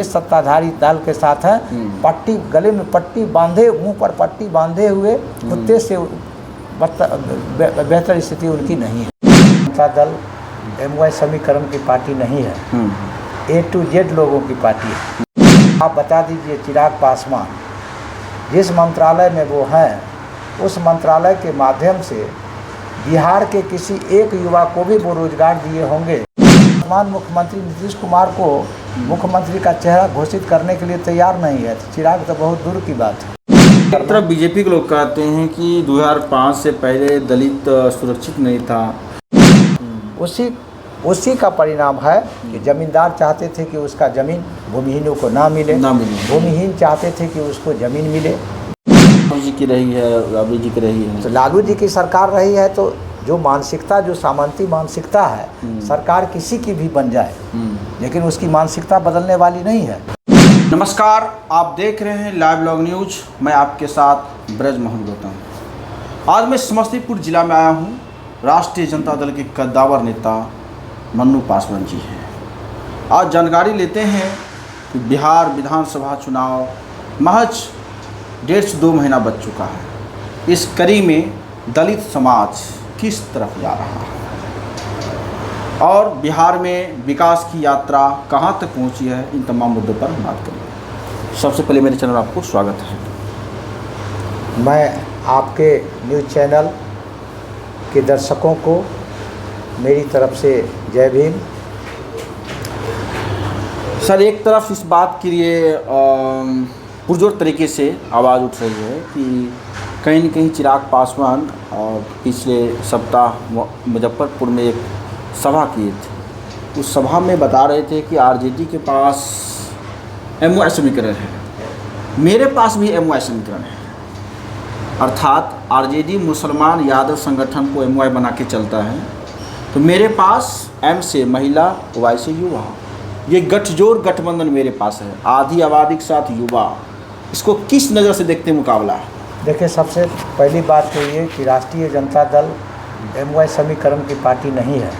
जिस सत्ताधारी दल के साथ हैं, पट्टी गले में पट्टी बांधे, मुंह पर पट्टी बांधे हुए कुत्ते से बेहतर स्थिति उनकी नहीं है। जनता दल MY समीकरण की पार्टी नहीं है, A to Z लोगों की पार्टी है। आप बता दीजिए चिराग पासवान जिस मंत्रालय में वो हैं, उस मंत्रालय के माध्यम से बिहार के किसी एक युवा को भी वो रोजगार दिए होंगे। वर्तमान मुख्यमंत्री नीतीश कुमार को मुख्यमंत्री का चेहरा घोषित करने के लिए तैयार नहीं है, तो चिराग तो बहुत दूर की बात है। एक तरफ बीजेपी के लोग कहते हैं कि 2005 से पहले दलित सुरक्षित नहीं था। उसी का परिणाम है कि जमींदार चाहते थे कि उसका ज़मीन भूमिहीनों को ना मिले, भूमिहीन चाहते थे कि उसको ज़मीन मिले। लालू जी की रही है, राबड़ी जी की रही है, तो लालू जी की सरकार रही है, तो जो मानसिकता, जो सामंती मानसिकता है, सरकार किसी की भी बन जाए, लेकिन उसकी मानसिकता बदलने वाली नहीं है। नमस्कार, आप देख रहे हैं लाइव लॉग न्यूज। मैं आपके साथ ब्रज मोहन गौतम। आज मैं समस्तीपुर जिला में आया हूँ। राष्ट्रीय जनता दल के कद्दावर नेता मन्नू पासवान जी हैं। आज जानकारी लेते हैं कि बिहार विधानसभा चुनाव महज 1.5 से 2 महीना बच चुका है। इस कड़ी में दलित समाज किस तरफ जा रहा है और बिहार में विकास की यात्रा कहां तक पहुंची है, इन तमाम मुद्दों पर बात करेंगे। सबसे पहले मेरे चैनल आपको स्वागत है। मैं आपके न्यूज़ चैनल के दर्शकों को मेरी तरफ से जय भीम। सर, एक तरफ इस बात के लिए पुरजोर तरीके से आवाज़ उठ रही है कि कहीं न कहीं चिराग पासवान पिछले सप्ताह मुजफ्फरपुर में एक सभा किए थे। उस सभा में बता रहे थे कि आरजेडी के पास MY समीकरण है, मेरे पास भी MY समीकरण है। अर्थात आरजेडी मुसलमान यादव संगठन को MY बना के चलता है, तो मेरे पास M से महिला, Y से युवा, ये गठजोड़ गठबंधन मेरे पास है। आधी आबादी के साथ युवा, इसको किस नज़र से देखते मुकाबला है? देखिए, सबसे पहली बात तो ये कि राष्ट्रीय जनता दल MY समीकरण की पार्टी नहीं है,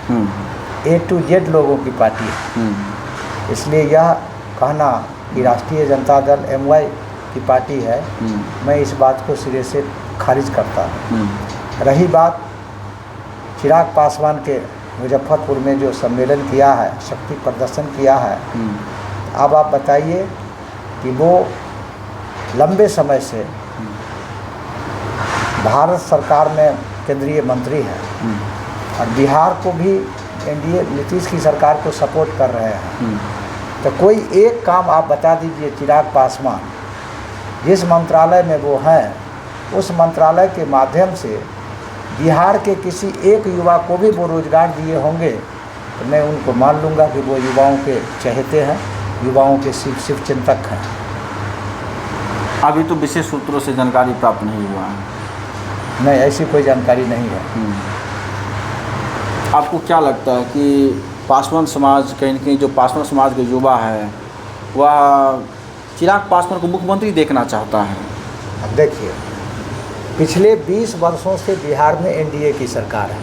A to Z लोगों की पार्टी है। इसलिए यह कहना कि राष्ट्रीय जनता दल MY की पार्टी है, मैं इस बात को सिरे से खारिज करता हूँ। रही बात चिराग पासवान के मुजफ्फरपुर में जो सम्मेलन किया है, शक्ति प्रदर्शन किया है, अब आप बताइए कि वो लंबे समय से भारत सरकार में केंद्रीय मंत्री है और बिहार को भी NDA नीतीश की सरकार को सपोर्ट कर रहे हैं। तो कोई एक काम आप बता दीजिए, चिराग पासवान जिस मंत्रालय में वो हैं, उस मंत्रालय के माध्यम से बिहार के किसी एक युवा को भी वो रोजगार दिए होंगे, तो मैं उनको मान लूँगा कि वो युवाओं के चहेते हैं, युवाओं के शिव चिंतक हैं। अभी तो विशेष सूत्रों से जानकारी प्राप्त नहीं हुआ है। नहीं, ऐसी कोई जानकारी नहीं है। आपको क्या लगता है कि पासवान समाज, कहीं न कहीं जो पासवान समाज के युवा है, वह चिराग पासवान को मुख्यमंत्री देखना चाहता है? अब देखिए, पिछले 20 वर्षों से बिहार में NDA की सरकार है।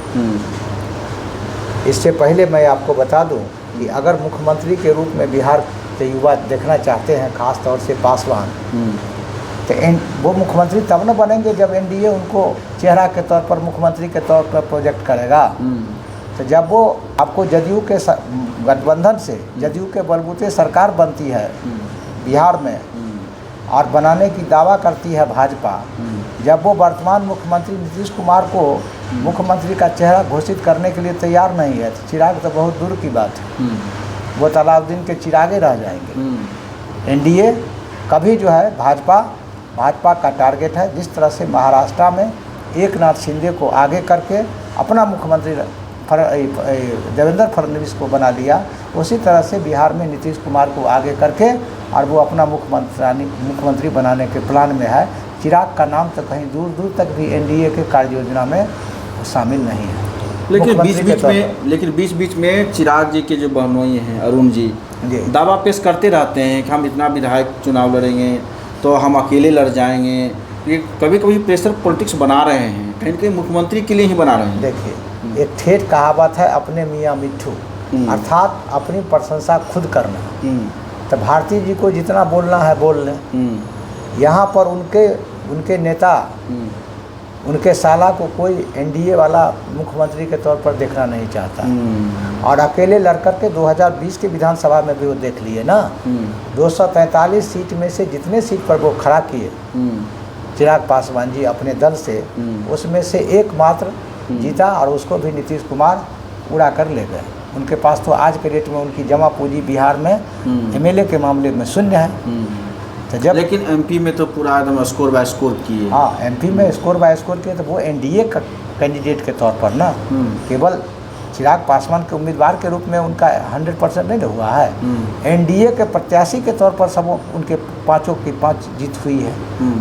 इससे पहले मैं आपको बता दूं कि अगर मुख्यमंत्री के रूप में बिहार के युवा देखना चाहते हैं, खास तौर से पासवान, तो वो मुख्यमंत्री तब न बनेंगे जब NDA उनको चेहरा के तौर पर, मुख्यमंत्री के तौर पर प्रोजेक्ट करेगा। तो जब वो आपको जदयू के गठबंधन से, जदयू के बलबूते सरकार बनती है बिहार में और बनाने की दावा करती है भाजपा, जब वो वर्तमान मुख्यमंत्री नीतीश कुमार को मुख्यमंत्री का चेहरा घोषित करने के लिए तैयार नहीं है, तो चिराग तो बहुत दूर की बात है, वो तालाबुद्दीन के चिरागे रह जाएंगे। NDA कभी जो है भाजपा का टारगेट है। जिस तरह से महाराष्ट्र में एकनाथ शिंदे को आगे करके अपना मुख्यमंत्री देवेंद्र फडणवीस को बना लिया, उसी तरह से बिहार में नीतीश कुमार को आगे करके और वो अपना मुख्यमंत्री बनाने के प्लान में है। चिराग का नाम तो कहीं दूर दूर तक भी NDA के कार्य योजना में शामिल नहीं है। लेकिन बीच बीच में चिराग जी के जो बहनोई हैं, अरुण जी, दावा पेश करते रहते हैं कि हम इतना विधायक चुनाव लड़ेंगे तो हम अकेले लड़ जाएंगे। ये कभी कभी प्रेशर पॉलिटिक्स बना रहे हैं, कहीं न कहीं मुख्यमंत्री के लिए ही बना रहे हैं। देखिए, एक ठेठ कहावत है, अपने मियाँ मिट्ठू, अर्थात अपनी प्रशंसा खुद करना। तो भारती जी को जितना बोलना है बोल लें। यहाँ पर उनके नेता, उनके साला को कोई एनडीए वाला मुख्यमंत्री के तौर पर देखना नहीं चाहता। और अकेले लड़कर के 2020 के विधानसभा में भी वो देख लिए ना, 243 सीट में से जितने सीट पर वो खड़ा किए चिराग पासवान जी अपने दल से, उसमें से एकमात्र जीता और उसको भी नीतीश कुमार उड़ा कर ले गए। उनके पास तो आज के डेट में उनकी जमा पूंजी बिहार में एमएलए के मामले में शून्य है। तो जब लेकिन एमपी में तो पूरा एकदम स्कोर बाय स्कोर किए। हाँ, एमपी में स्कोर बाय स्कोर किए, तो वो एनडीए का कैंडिडेट के तौर पर ना, केवल चिराग पासवान के उम्मीदवार के रूप में उनका 100% नहीं हुआ है, एनडीए के प्रत्याशी के तौर पर सब उनके पाँचों की 5 जीत हुई है।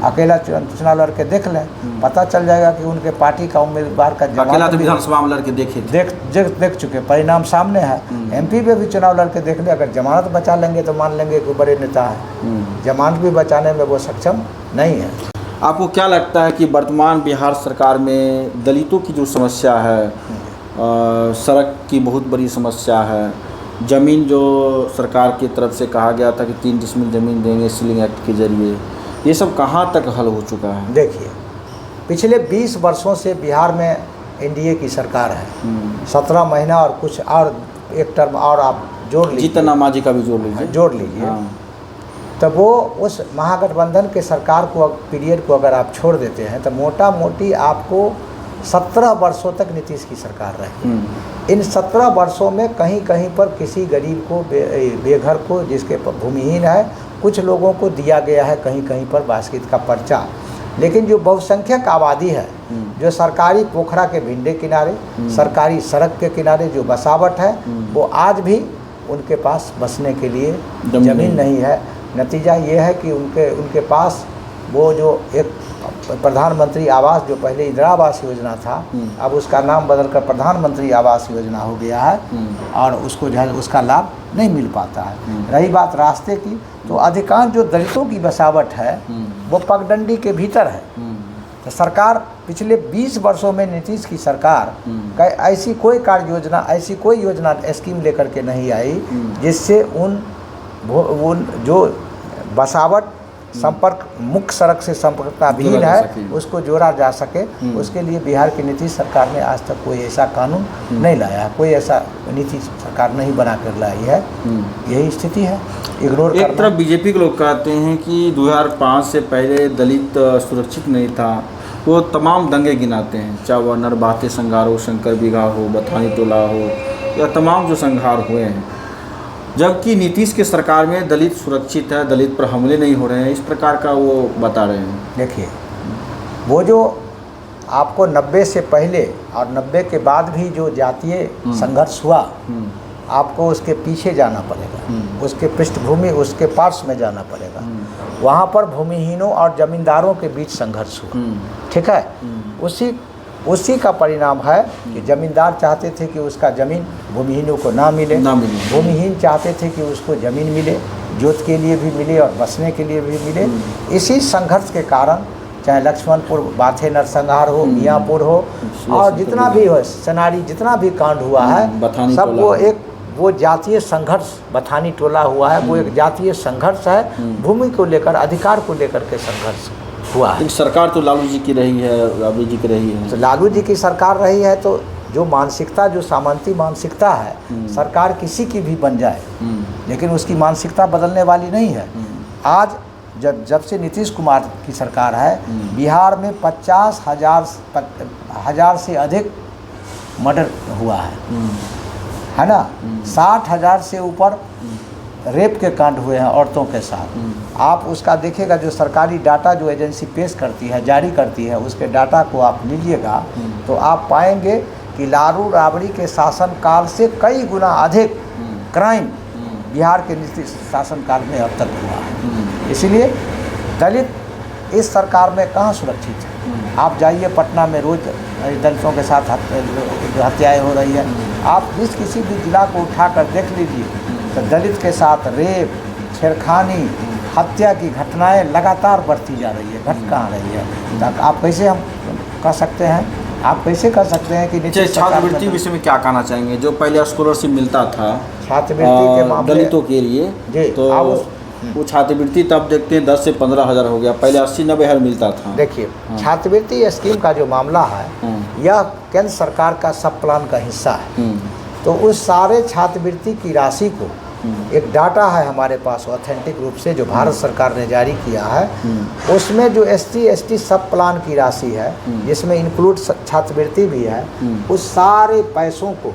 अकेला चुनाव लड़ के देख लें, पता चल जाएगा कि उनके पार्टी का उम्मीदवार का अकेला तो विधानसभा में लड़ के देख चुके, परिणाम सामने है। एमपी में भी चुनाव लड़ के देख ले, अगर जमानत बचा लेंगे तो मान लेंगे कि बड़े नेता है। जमानत भी बचाने में वो सक्षम नहीं है। आपको क्या लगता है कि वर्तमान बिहार सरकार में दलितों की जो समस्या है, सड़क की बहुत बड़ी समस्या है, ज़मीन जो सरकार की तरफ से कहा गया था कि 3 डिसमिल ज़मीन देंगे सीलिंग एक्ट के जरिए, ये सब कहाँ तक हल हो चुका है? देखिए, पिछले 20 वर्षों से बिहार में एनडीए की सरकार है। 17 महीना और कुछ और एक टर्म और आप जोड़ लीजिए, जीतन राम मांझी का भी जोड़ लीजिए। तो वो उस महागठबंधन के सरकार को पीरियड को अगर आप छोड़ देते हैं तो मोटा मोटी आपको 17 वर्षों तक नीतीश की सरकार रही। इन 17 वर्षों में कहीं कहीं पर किसी गरीब को, बेघर को, जिसके भूमिहीन है, कुछ लोगों को दिया गया है कहीं कहीं पर बास्केट का पर्चा। लेकिन जो बहुसंख्यक आबादी है, जो सरकारी पोखरा के भिंडे किनारे, सरकारी सड़क के किनारे जो बसावट है, वो आज भी उनके पास बसने के लिए ज़मीन नहीं है। नतीजा ये है कि उनके पास वो जो एक प्रधानमंत्री आवास, जो पहले इंदिरा आवास योजना था, अब उसका नाम बदलकर प्रधानमंत्री आवास योजना हो गया है, और उसको जो है उसका लाभ नहीं मिल पाता है। रही बात रास्ते की, तो अधिकांश जो दलितों की बसावट है वो पगडंडी के भीतर है। तो सरकार पिछले 20 वर्षों में नीतीश की सरकार ऐसी कोई कार्य योजना, ऐसी कोई योजना स्कीम लेकर के नहीं आई जिससे उन जो बसावट संपर्क मुख्य सड़क से संपर्कता विहीन है उसको जोड़ा जा सके। उसके लिए बिहार की नीतीश सरकार ने आज तक कोई ऐसा कानून नहीं लाया है, कोई ऐसा नीति सरकार नहीं बना कर लाई है। यही स्थिति है। इग्नोर एक तरफ बीजेपी के लोग कहते हैं कि 2005 से पहले दलित सुरक्षित नहीं था, वो तमाम दंगे गिनाते हैं, चाहे वह नरबाते संघार हो, शंकर बिघा हो, बथानी टोला हो, या तमाम जो संघार हुए हैं, जबकि नीतीश के सरकार में दलित सुरक्षित है, दलित पर हमले नहीं हो रहे हैं, इस प्रकार का वो बता रहे हैं। देखिए, वो जो आपको 90 से पहले और 90 के बाद भी जो जातीय संघर्ष हुआ, आपको उसके पीछे जाना पड़ेगा, उसके पृष्ठभूमि, उसके पार्श्व में जाना पड़ेगा। वहाँ पर भूमिहीनों और जमींदारों के बीच संघर्ष हुआ, ठीक है। उसी का परिणाम है कि जमींदार चाहते थे कि उसका ज़मीन भूमिहीनों को ना मिले, भूमिहीन चाहते थे कि उसको ज़मीन मिले, जोत के लिए भी मिले और बसने के लिए भी मिले। इसी संघर्ष के कारण चाहे लक्ष्मणपुर बाथे नरसंहार हो, मियाँपुर हो, और जितना भी हो, सनारी, जितना भी कांड हुआ है, सब वो जातीय संघर्ष, बथानी टोला हुआ है, वो एक जातीय संघर्ष है, भूमि को लेकर, अधिकार को लेकर के संघर्ष हुआ है। सरकार तो लालू जी की रही है, राबड़ी जी की रही है, तो लालू जी की सरकार रही है, तो जो मानसिकता, जो सामंती मानसिकता है, सरकार किसी की भी बन जाए, लेकिन उसकी मानसिकता बदलने वाली नहीं है। आज जब से नीतीश कुमार की सरकार है, बिहार में 50,000 से अधिक मर्डर हुआ है ना, 60,000 से ऊपर रेप के कांड हुए हैं औरतों के साथ। आप उसका देखिएगा, जो सरकारी डाटा जो एजेंसी पेश करती है, जारी करती है, उसके डाटा को आप लीजिएगा तो आप पाएंगे कि लालू राबड़ी के शासनकाल से कई गुना अधिक क्राइम बिहार के नीतीश शासनकाल में अब तक हुआ है। इसलिए दलित इस सरकार में कहाँ सुरक्षित है। आप जाइए पटना में, रोज़ दलितों के साथ हत्याएँ हो रही है। आप किसी भी जिला को उठा कर देख लीजिए तो दलित के साथ रेप, छेड़खानी, हत्या की घटनाएं लगातार बढ़ती जा रही है, घट कहाँ रही है। आप कैसे हम कह सकते हैं, आप कैसे कर सकते हैं कि छात्रवृत्ति विषय में क्या कहना चाहेंगे? जो पहले स्कॉलरशिप मिलता था छात्रवृत्ति के मामले दलितों के लिए जी, तो वो छात्रवृत्ति तब देखते हैं 10 से 15 हज़ार हो गया, पहले 80-90 हज़ार मिलता था। देखिए छात्रवृत्ति स्कीम का जो मामला है यह केंद्र सरकार का सब प्लान का हिस्सा है। तो उस सारे छात्रवृत्ति की राशि को एक डाटा है हमारे पास ऑथेंटिक रूप से जो भारत सरकार ने जारी किया है, उसमें जो SC/ST सब प्लान की राशि है जिसमें इंक्लूड छात्रवृत्ति भी है, उस सारे पैसों को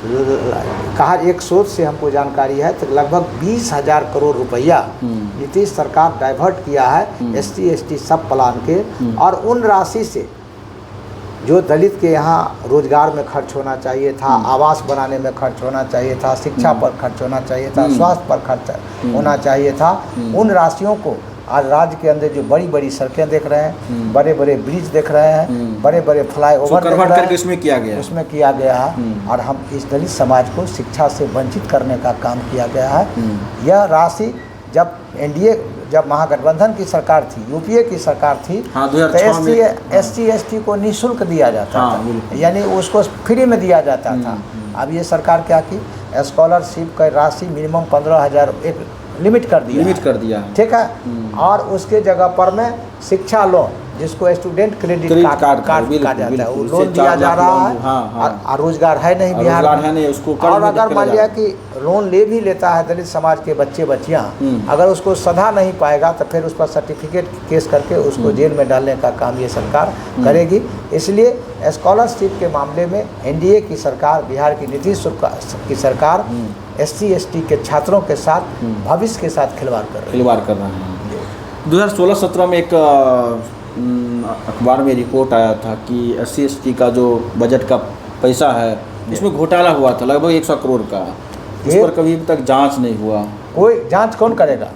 कहा एक स्रोत से हमको जानकारी है तो लगभग 20,000 करोड़ रुपया नीतीश सरकार डाइवर्ट किया है SC/ST सब प्लान के, और उन राशि से जो दलित के यहाँ रोजगार में खर्च होना चाहिए था, आवास बनाने में खर्च होना चाहिए था, शिक्षा पर खर्च होना चाहिए था, स्वास्थ्य पर खर्च होना चाहिए था, उन राशियों को आज राज्य के अंदर जो बड़ी बड़ी सड़कें देख रहे हैं, बड़े बड़े ब्रिज देख रहे हैं, बड़े बड़े फ्लाईओवर देख रहे हैं, उसमें किया गया है। और हम इस दलित समाज को शिक्षा से वंचित करने का काम किया गया है। यह राशि जब महागठबंधन की सरकार थी, UPA की सरकार थी, तो SC/ST को निःशुल्क दिया जाता था, यानी उसको फ्री में दिया जाता था। अब ये सरकार क्या की, स्कॉलरशिप का राशि मिनिमम 15,000 एक लिमिट कर दिया, ठीक है। और उसके जगह पर में शिक्षा लोन जिसको स्टूडेंट क्रेडिट कार्ड कहा जाता है, वो लोन दिया जा रहा है। और रोजगार है नहीं बिहार में, उसको और अगर मान लिया कि लोन ले भी लेता है दलित समाज के बच्चे बच्चियाँ, अगर उसको सधा नहीं पाएगा तो फिर उस पर सर्टिफिकेट केस करके उसको जेल में डालने का काम ये सरकार करेगी। इसलिए स्कॉलरशिप के मामले में NDA की सरकार, बिहार की नीतीश की सरकार SC/ST के छात्रों के साथ भविष्य के साथ खिलवाड़ कर रहे हैं। 2016-17 में एक अखबार में रिपोर्ट आया था कि SC/ST का जो बजट का पैसा है इसमें घोटाला हुआ था लगभग 100 करोड़ का, इस पर कभी तक जांच नहीं हुआ। कोई जांच कौन करेगा?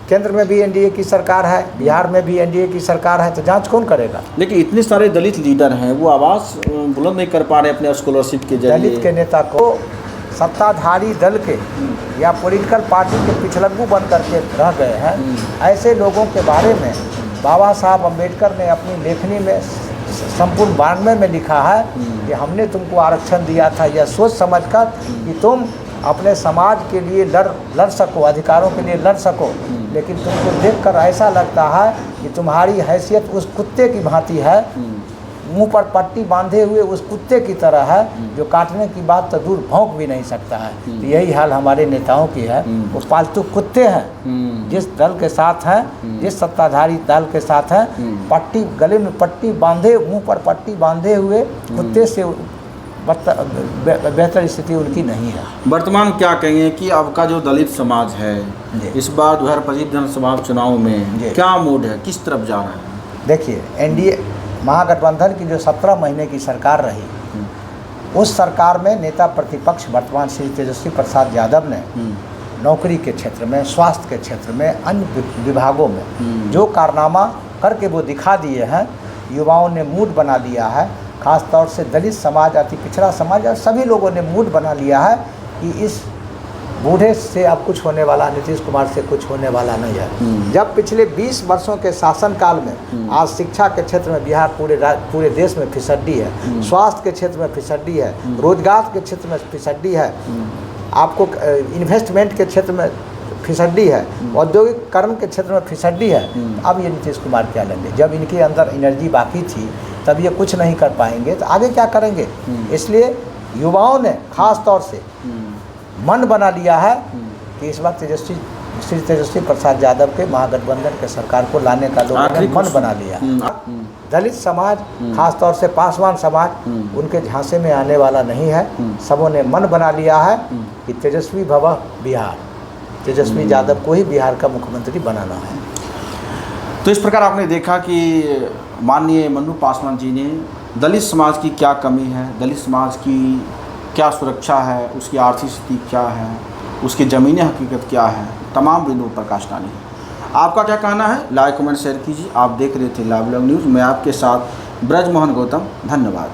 केंद्र में भी NDA की सरकार है, बिहार में भी NDA की सरकार है, तो जांच कौन करेगा? लेकिन इतने सारे दलित लीडर हैं, वो आवाज़ बुलंद नहीं कर पा रहे अपने स्कॉलरशिप के जरिए। दलित के नेता को सत्ताधारी दल के या पॉलिटिकल पार्टी के पिछलग्गू बन करके रह गए हैं, ऐसे लोगों के बारे में बाबा साहब अम्बेडकर ने अपनी लेखनी में संपूर्ण 92 में लिखा है कि हमने तुमको आरक्षण दिया था यह सोच समझकर कि तुम अपने समाज के लिए लड़ सको, अधिकारों के लिए लड़ सको, लेकिन तुमको देखकर ऐसा लगता है कि तुम्हारी हैसियत उस कुत्ते की भांति है, मुंह पर पट्टी बांधे हुए उस कुत्ते की तरह है जो काटने की बात तो दूर भौंक भी नहीं सकता है। तो यही हाल हमारे नेताओं की है, वो पालतू कुत्ते हैं, जिस दल के साथ हैं, जिस सत्ताधारी दल के साथ हैं, पट्टी गले में पट्टी बांधे, मुंह पर पट्टी बांधे हुए कुत्ते से बेहतर स्थिति उनकी नहीं है। वर्तमान क्या कहेंगे कि अब का जो दलित समाज है इस बार 2025 विधानसभा चुनाव में क्या मूड है, किस तरफ जा रहा है? देखिए NDA महागठबंधन की जो 17 महीने की सरकार रही, उस सरकार में नेता प्रतिपक्ष वर्तमान श्री तेजस्वी प्रसाद यादव ने नौकरी के क्षेत्र में, स्वास्थ्य के क्षेत्र में, अन्य विभागों में जो कारनामा करके वो दिखा दिए हैं, युवाओं ने मूड बना लिया है। खास तौर से दलित समाज, अति पिछड़ा समाज और सभी लोगों ने मूड बना लिया है कि इस बूढ़े से अब कुछ होने वाला, नीतीश कुमार से कुछ होने वाला नहीं है। जब पिछले 20 वर्षों के शासनकाल में आज शिक्षा के क्षेत्र में बिहार पूरे देश में फिसड्डी है, स्वास्थ्य के क्षेत्र में फिसड्डी है, रोजगार के क्षेत्र में फिसड्डी है, आपको इन्वेस्टमेंट के क्षेत्र में फिसड्डी है, औद्योगिकरण के क्षेत्र में फिसड्डी है, अब ये नीतीश कुमार क्या लेंगे? जब इनके अंदर एनर्जी बाकी थी तब ये कुछ नहीं कर पाएंगे तो आगे क्या करेंगे? इसलिए युवाओं ने खास तौर से मन बना लिया है कि इस बार श्री तेजस्वी प्रसाद यादव के महागठबंधन के सरकार को लाने का लोगों ने मन बना लिया। दलित समाज, खास तौर से पासवान समाज उनके झांसे में आने वाला नहीं है। सबों ने मन बना लिया है कि तेजस्वी भव बिहार, तेजस्वी यादव को ही बिहार का मुख्यमंत्री बनाना है। तो इस प्रकार आपने देखा कि माननीय मन्नू पासवान जी ने दलित समाज की क्या कमी है, दलित समाज की क्या सुरक्षा है, उसकी आर्थिक स्थिति क्या है, उसकी ज़मीनी हकीकत क्या है, तमाम बिंदुओं पर प्रकाश डाली है। आपका क्या कहना है? लाइक कमेंट शेयर कीजिए। आप देख रहे थे लाइव न्यूज़, मैं आपके साथ ब्रजमोहन गौतम। धन्यवाद।